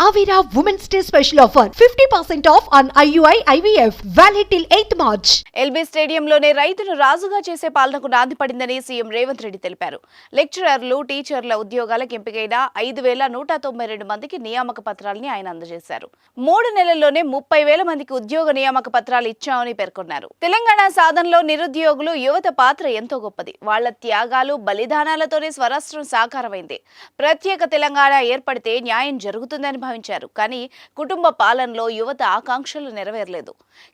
Avira Women's Day special offer 50% off on IUI IVF valid till 8th March. LB స్టేడియంలోనే రైతును రాజుగా చేసే పాలనకు నాంది పడిందని సీఎం రేవంత్ రెడ్డి తెలిపారు. లెక్చరర్లు, టీచర్ల ఉద్యోగాలకు ఎంపికైన 5,192 మందికి నియామక పత్రాలని ఆయన అందజేశారు. 3 నెలల్లోనే 30,000 మందికి ఉద్యోగ నియామక పత్రాలు ఇచ్చామని పేర్కొన్నారు. తెలంగాణ సాధనలో నిరుద్యోగులు, యువత పాత్ర ఎంతో గొప్పది. వాళ్ల త్యాగాలు, బలిదానాలతోనే స్వరాష్ట్రం సాకారమైంది. ప్రత్యేక తెలంగాణ ఏర్పడితే న్యాయం జరుగుతుందని భావించారు. కానీ కుటుంబ పాలనలో యువత ఆకాంక్షలు నెరవేరలేదు.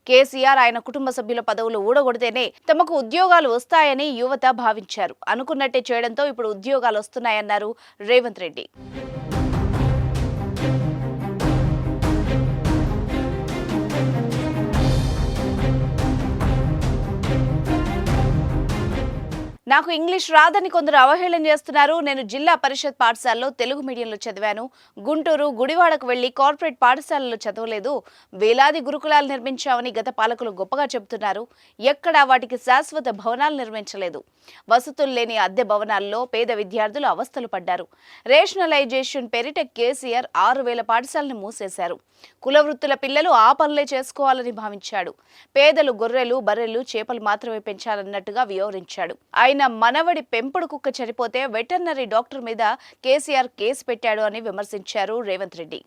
కేసీఆర్ ఆయన కుటుంబ సభ్యుల పదవులు ఊడగొడితేనే తమకు ఉద్యోగాలు వస్తాయని యువత భావించారు. అనుకున్నట్టే చేయడంతో ఇప్పుడు ఉద్యోగాలు వస్తున్నాయన్నారు రేవంత్ రెడ్డి. నాకు ఇంగ్లీష్ రాదని కొందరు అవహేళన చేస్తున్నారు. నేను జిల్లా పరిషత్ పాఠశాలలో తెలుగు మీడియంలో చదివాను. గుంటూరు, గుడివాడకు వెళ్లి కార్పొరేట్ పాఠశాలలో చదవలేదు. వేలాది గురుకులాలు నిర్మించామని గత పాలకులు గొప్పగా చెబుతున్నారు. ఎక్కడా వాటికి శాశ్వత భవనాలు నిర్మించలేదు. వసతులు లేని అద్దె భవనాల్లో పేద విద్యార్థులు అవస్థలు పడ్డారు. రేషనలైజేషన్ పేరిట కేసీఆర్ 6,000 పాఠశాలను మూసేశారు. కుల వృత్తుల పిల్లలు ఆ పనులే చేసుకోవాలని భావించాడు. పేదలు గొర్రెలు, బర్రెలు, చేపలు మాత్రమే పెంచాలన్నట్టుగా వివరించాడు. ఆయన మనవడి పెంపుడు కుక్క చనిపోతే వెటర్నరీ డాక్టర్ మీద కేసీఆర్ కేసు పెట్టాడు అని విమర్శించారు రేవంత్ రెడ్డి.